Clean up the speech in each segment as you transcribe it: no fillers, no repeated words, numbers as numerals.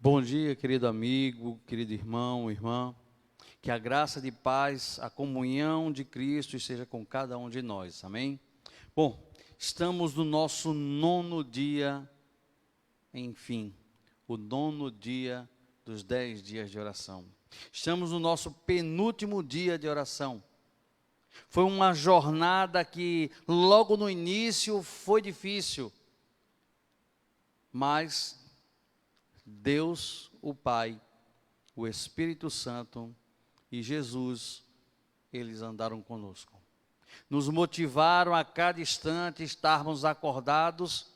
Bom dia, querido amigo, querido irmão, irmã. Que a graça de paz, a comunhão de Cristo esteja com cada um de nós. Amém? Bom, estamos no nosso 9º dia, enfim, o 9º dia dos 10 dias de oração. Estamos no nosso penúltimo dia de oração. Foi uma jornada que logo no início foi difícil, mas Deus, o Pai, o Espírito Santo e Jesus, eles andaram conosco. Nos motivaram a cada instante estarmos acordados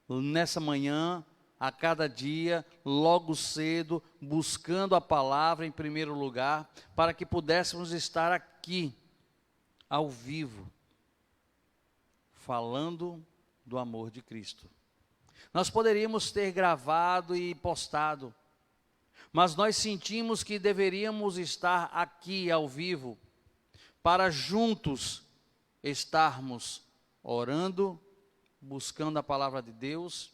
nessa manhã, a cada dia, logo cedo, buscando a palavra em primeiro lugar, para que pudéssemos estar aqui, ao vivo, falando do amor de Cristo. Nós poderíamos ter gravado e postado, mas nós sentimos que deveríamos estar aqui ao vivo, para juntos estarmos orando, buscando a palavra de Deus,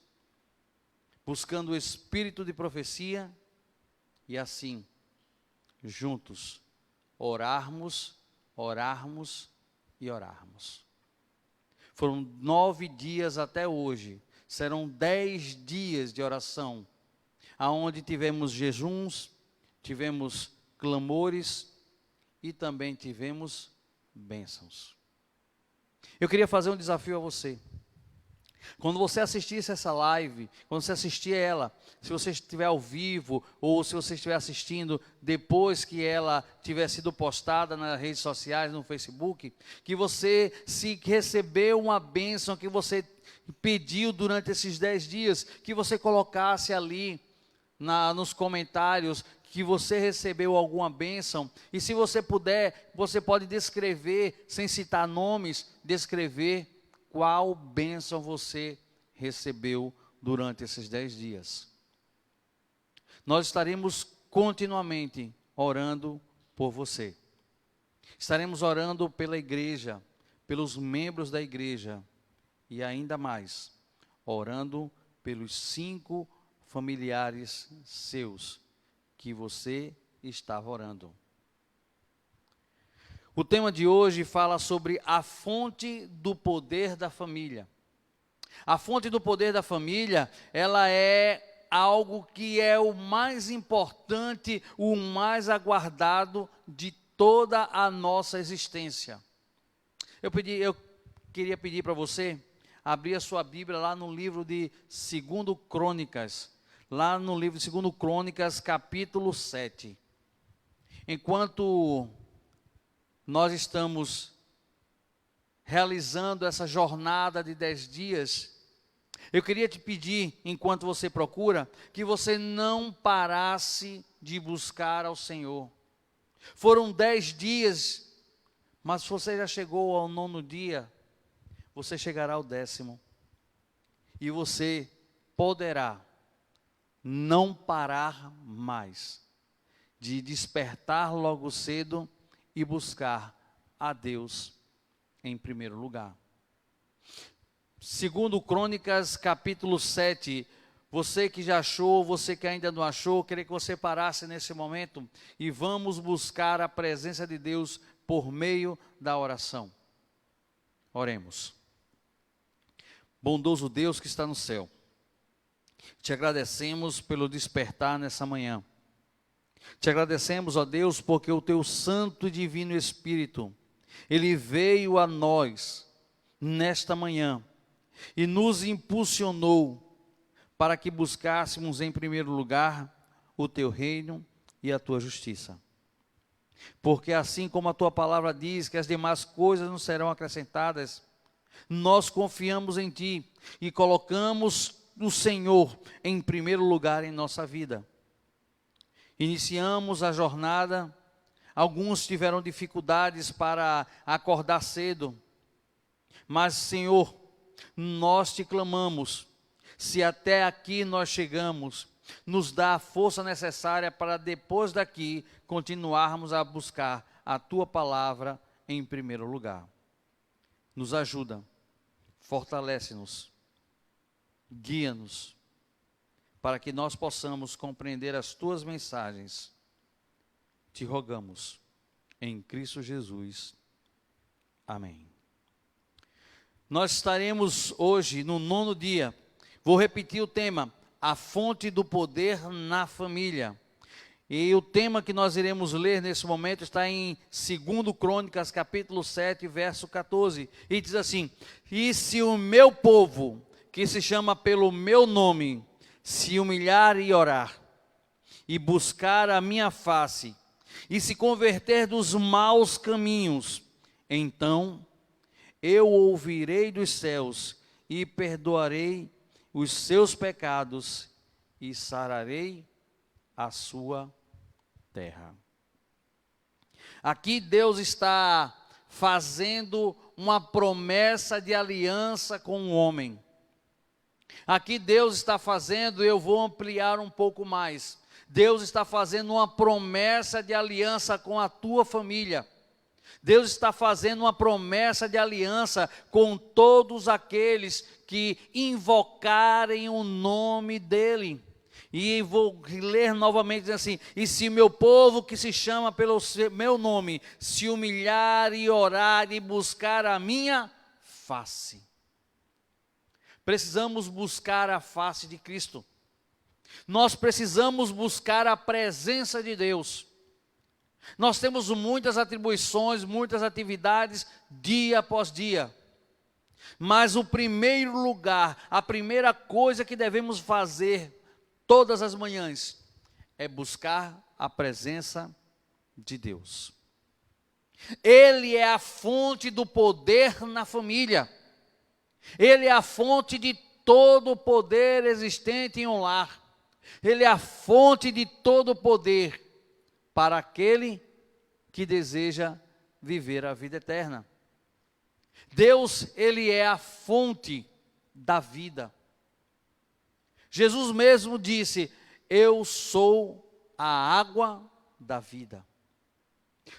buscando o espírito de profecia, e assim, juntos, orarmos e orarmos. Foram 9 dias até hoje, serão 10 dias de oração, aonde tivemos jejuns, tivemos clamores e também tivemos bênçãos. Eu queria fazer um desafio a você. Quando você assistisse essa live, quando você assistir ela, se você estiver ao vivo ou se você estiver assistindo depois que ela tiver sido postada nas redes sociais, no Facebook, que você, se recebeu uma bênção que você pediu durante esses 10 dias, que você colocasse ali nos comentários que você recebeu alguma bênção, e se você puder, você pode descrever, sem citar nomes, descrever qual bênção você recebeu durante esses 10 dias. Nós estaremos continuamente orando por você. Estaremos orando pela igreja, pelos membros da igreja, e ainda mais, orando pelos 5 familiares seus, que você estava orando. O tema de hoje fala sobre a fonte do poder da família. A fonte do poder da família, ela é algo que é o mais importante, o mais aguardado de toda a nossa existência. Eu queria pedir para você abrir a sua Bíblia lá no livro de 2 Crônicas, lá no livro de 2 Crônicas, capítulo 7. Enquanto nós estamos realizando essa jornada de 10 dias, eu queria te pedir, enquanto você procura, que você não parasse de buscar ao Senhor. Foram 10 dias, mas se você já chegou ao 9º dia, você chegará ao 10º. E você poderá não parar mais de despertar logo cedo e buscar a Deus em primeiro lugar. 2 Crônicas, capítulo 7, você que já achou, você que ainda não achou, queria que você parasse nesse momento e vamos buscar a presença de Deus por meio da oração. Oremos. Bondoso Deus que está no céu, te agradecemos pelo despertar nessa manhã. Te agradecemos, ó Deus, porque o teu santo e divino Espírito, ele veio a nós nesta manhã e nos impulsionou para que buscássemos em primeiro lugar o teu reino e a tua justiça. Porque assim como a tua palavra diz que as demais coisas não serão acrescentadas, nós confiamos em ti e colocamos o Senhor em primeiro lugar em nossa vida. Iniciamos a jornada, alguns tiveram dificuldades para acordar cedo, mas Senhor, nós te clamamos, se até aqui nós chegamos, nos dá a força necessária para depois daqui continuarmos a buscar a tua palavra em primeiro lugar. Nos ajuda, fortalece-nos, guia-nos, para que nós possamos compreender as tuas mensagens. Te rogamos, em Cristo Jesus. Amém. Nós estaremos hoje no 9º dia. Vou repetir o tema: a fonte do poder na família. E o tema que nós iremos ler nesse momento está em 2 Crônicas, capítulo 7, verso 14. E diz assim: e se o meu povo, que se chama pelo meu nome, se humilhar e orar, e buscar a minha face, e se converter dos maus caminhos, então eu ouvirei dos céus, e perdoarei os seus pecados, e sararei a sua terra. Aqui Deus está fazendo uma promessa de aliança com o homem. Aqui Deus está fazendo, eu vou ampliar um pouco mais. Deus está fazendo uma promessa de aliança com a tua família. Deus está fazendo uma promessa de aliança com todos aqueles que invocarem o nome dEle. E vou ler novamente dizendo assim: e se meu povo que se chama pelo meu nome se humilhar e orar e buscar a minha face. Precisamos buscar a face de Cristo. Nós precisamos buscar a presença de Deus. Nós temos muitas atribuições, muitas atividades, dia após dia. Mas o primeiro lugar, a primeira coisa que devemos fazer todas as manhãs, é buscar a presença de Deus. Ele é a fonte do poder na família. Ele é a fonte de todo o poder existente em um lar. Ele é a fonte de todo o poder para aquele que deseja viver a vida eterna. Deus, Ele é a fonte da vida. Jesus mesmo disse: eu sou a água da vida.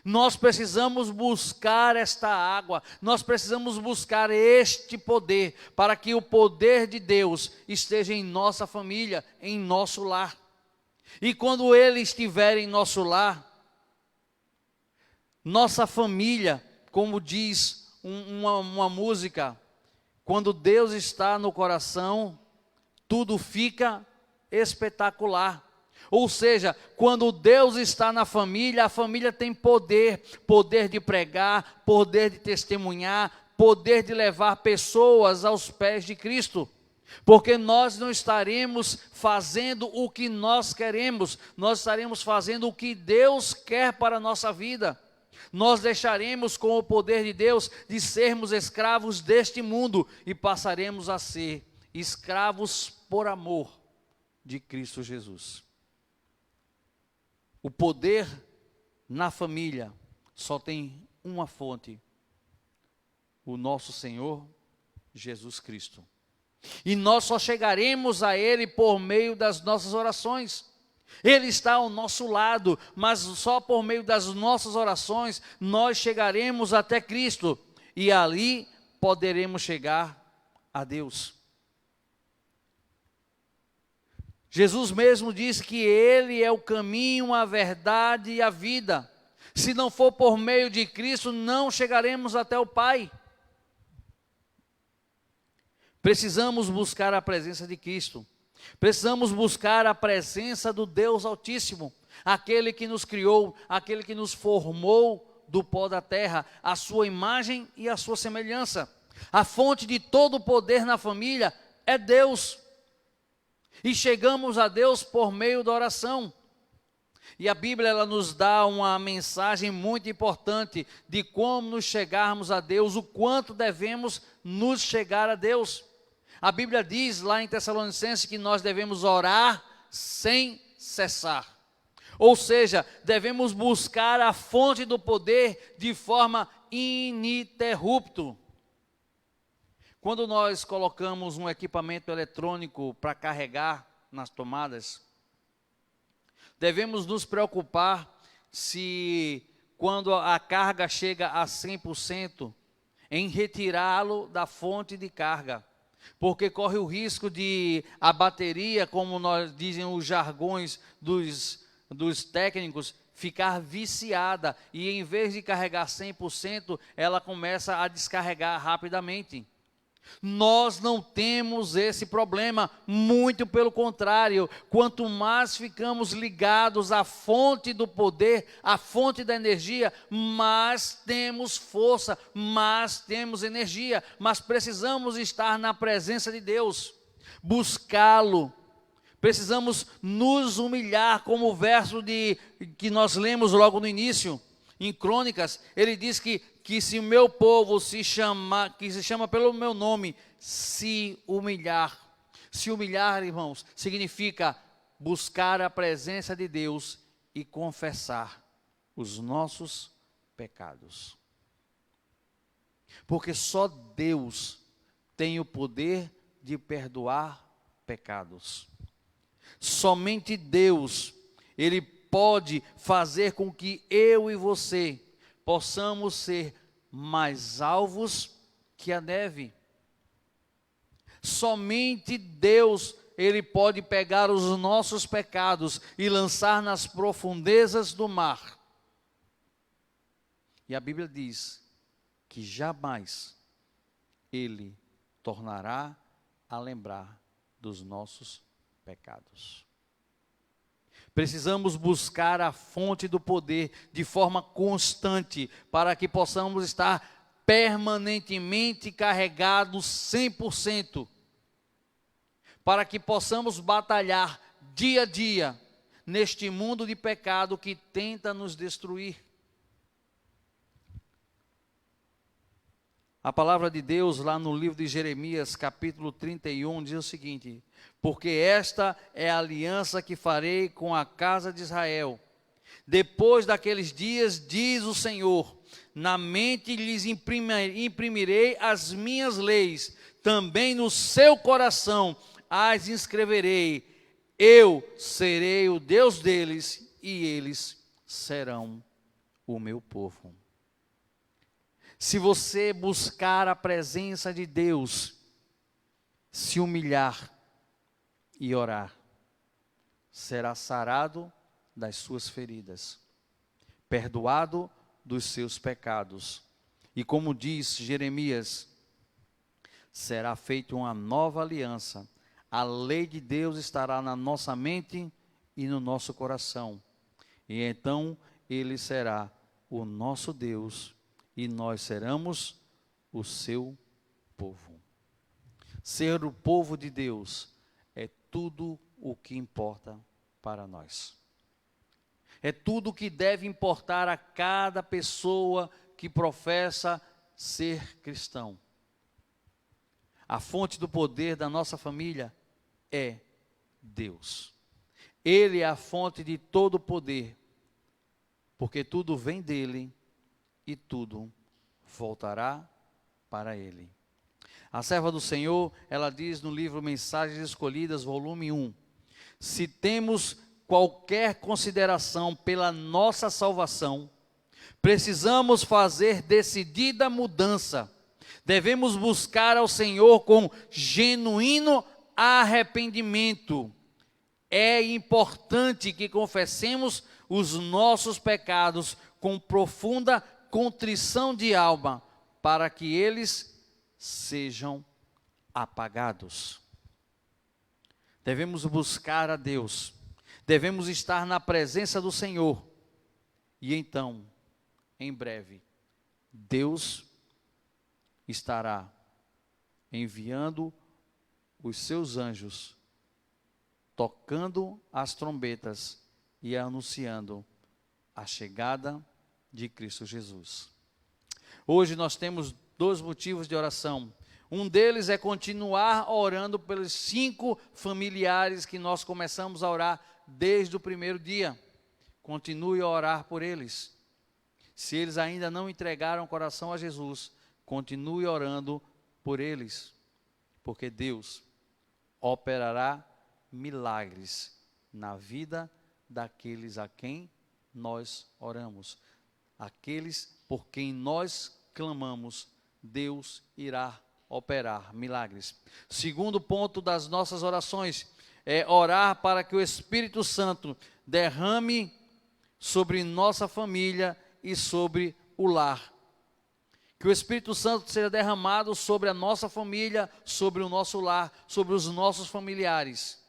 Nós precisamos buscar esta água, nós precisamos buscar este poder, para que o poder de Deus esteja em nossa família, em nosso lar. E quando Ele estiver em nosso lar, nossa família, como diz uma música, quando Deus está no coração, tudo fica espetacular. Ou seja, quando Deus está na família, a família tem poder de pregar, poder de testemunhar, poder de levar pessoas aos pés de Cristo. Porque nós não estaremos fazendo o que nós queremos, nós estaremos fazendo o que Deus quer para a nossa vida. Nós deixaremos com o poder de Deus de sermos escravos deste mundo e passaremos a ser escravos por amor de Cristo Jesus. O poder na família só tem uma fonte: o nosso Senhor Jesus Cristo. E nós só chegaremos a Ele por meio das nossas orações. Ele está ao nosso lado, mas só por meio das nossas orações nós chegaremos até Cristo. E ali poderemos chegar a Deus. Jesus mesmo disse que Ele é o caminho, a verdade e a vida. Se não for por meio de Cristo, não chegaremos até o Pai. Precisamos buscar a presença de Cristo. Precisamos buscar a presença do Deus Altíssimo, aquele que nos criou, aquele que nos formou do pó da terra, a sua imagem e a sua semelhança. A fonte de todo o poder na família é Deus. E chegamos a Deus por meio da oração. E a Bíblia ela nos dá uma mensagem muito importante de como nos chegarmos a Deus, o quanto devemos nos chegar a Deus. A Bíblia diz lá em Tessalonicenses que nós devemos orar sem cessar. Ou seja, devemos buscar a fonte do poder de forma ininterrupta. Quando nós colocamos um equipamento eletrônico para carregar nas tomadas, devemos nos preocupar se, quando a carga chega a 100%, em retirá-lo da fonte de carga. Porque corre o risco de a bateria, como nós dizem os jargões dos técnicos, ficar viciada. E em vez de carregar 100%, ela começa a descarregar rapidamente. Nós não temos esse problema, muito pelo contrário, quanto mais ficamos ligados à fonte do poder, à fonte da energia, mais temos força, mais temos energia, mas precisamos estar na presença de Deus, buscá-lo, precisamos nos humilhar, como o verso que nós lemos logo no início, em Crônicas, ele diz que se o meu povo que se chama pelo meu nome, se humilhar. Se humilhar, irmãos, significa buscar a presença de Deus e confessar os nossos pecados. Porque só Deus tem o poder de perdoar pecados. Somente Deus, Ele pode fazer com que eu e você possamos ser mais alvos que a neve. Somente Deus, Ele pode pegar os nossos pecados e lançar nas profundezas do mar. E a Bíblia diz que jamais Ele tornará a lembrar dos nossos pecados. Precisamos buscar a fonte do poder de forma constante, para que possamos estar permanentemente carregados 100%, para que possamos batalhar dia a dia neste mundo de pecado que tenta nos destruir. A palavra de Deus lá no livro de Jeremias, capítulo 31, diz o seguinte: porque esta é a aliança que farei com a casa de Israel. Depois daqueles dias, diz o Senhor, na mente lhes imprimirei as minhas leis, também no seu coração as inscreverei. Eu serei o Deus deles e eles serão o meu povo. Se você buscar a presença de Deus, se humilhar e orar, será sarado das suas feridas, perdoado dos seus pecados. E como diz Jeremias, será feita uma nova aliança. A lei de Deus estará na nossa mente e no nosso coração. E então Ele será o nosso Deus e nós seremos o seu povo. Ser o povo de Deus é tudo o que importa para nós. É tudo o que deve importar a cada pessoa que professa ser cristão. A fonte do poder da nossa família é Deus. Ele é a fonte de todo o poder, porque tudo vem dele e tudo voltará para ele. A serva do Senhor, ela diz no livro Mensagens Escolhidas, volume 1, se temos qualquer consideração pela nossa salvação, precisamos fazer decidida mudança. Devemos buscar ao Senhor com genuíno arrependimento. É importante que confessemos os nossos pecados com profunda contrição de alma, para que eles sejam apagados. Devemos buscar a Deus, devemos estar na presença do Senhor, e então, em breve, Deus estará enviando os seus anjos, tocando as trombetas e anunciando a chegada de Cristo Jesus. Hoje nós temos 2 motivos de oração. Um deles é continuar orando pelos 5 familiares que nós começamos a orar desde o primeiro dia. Continue a orar por eles. Se eles ainda não entregaram o coração a Jesus, continue orando por eles, porque Deus operará milagres na vida daqueles a quem nós oramos. Aqueles por quem nós clamamos, Deus irá operar milagres. Segundo ponto das nossas orações é orar para que o Espírito Santo derrame sobre nossa família e sobre o lar. Que o Espírito Santo seja derramado sobre a nossa família, sobre o nosso lar, sobre os nossos familiares.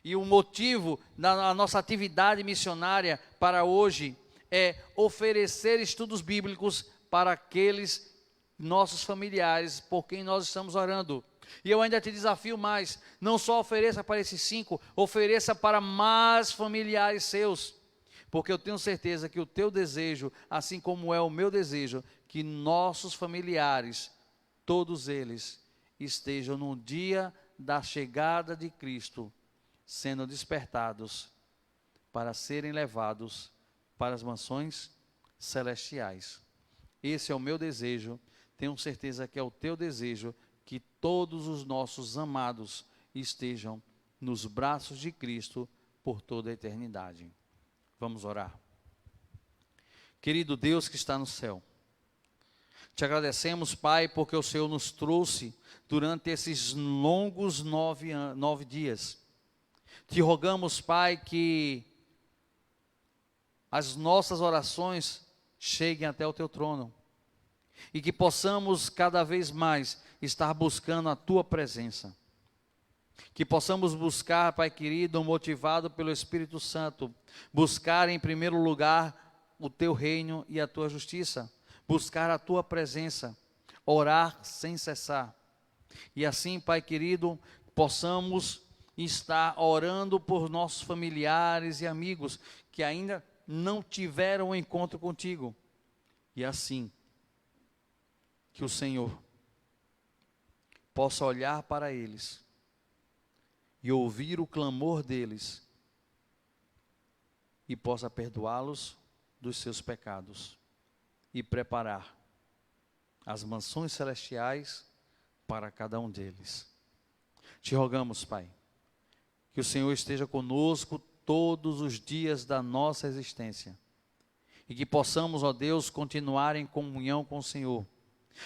E o motivo da nossa atividade missionária para hoje é oferecer estudos bíblicos para aqueles nossos familiares por quem nós estamos orando. E eu ainda te desafio mais, não só ofereça para esses 5, ofereça para mais familiares seus, porque eu tenho certeza que o teu desejo, assim como é o meu desejo, que nossos familiares, todos eles, estejam no dia da chegada de Cristo, sendo despertados para serem levados para as mansões celestiais. Esse é o meu desejo, tenho certeza que é o teu desejo, que todos os nossos amados estejam nos braços de Cristo por toda a eternidade. Vamos orar. Querido Deus que está no céu, te agradecemos, Pai, porque o Senhor nos trouxe durante esses longos 9 dias. Te rogamos, Pai, que as nossas orações cheguem até o teu trono e que possamos cada vez mais estar buscando a tua presença. Que possamos buscar, Pai querido, motivado pelo Espírito Santo, buscar em primeiro lugar o teu reino e a tua justiça, buscar a tua presença, orar sem cessar. E assim, Pai querido, possamos estar orando por nossos familiares e amigos que ainda não tiveram um encontro contigo. E assim, que o Senhor possa olhar para eles e ouvir o clamor deles e possa perdoá-los dos seus pecados e preparar as mansões celestiais para cada um deles. Te rogamos, Pai, que o Senhor esteja conosco todos os dias da nossa existência e que possamos, ó Deus, continuar em comunhão com o Senhor,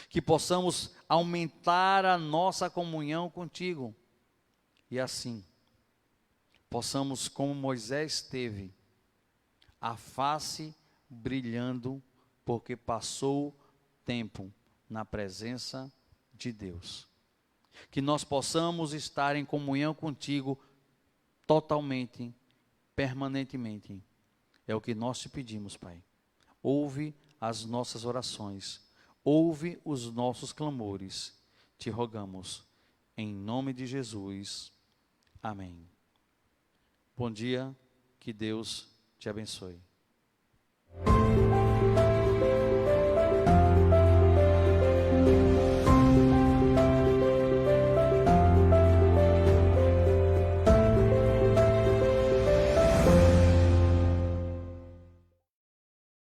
que possamos aumentar a nossa comunhão contigo e assim possamos, como Moisés teve, a face brilhando porque passou tempo na presença de Deus. Que nós possamos estar em comunhão contigo totalmente, permanentemente. É o que nós te pedimos, Pai. Ouve as nossas orações, ouve os nossos clamores. Te rogamos, em nome de Jesus. Amém. Bom dia, que Deus te abençoe.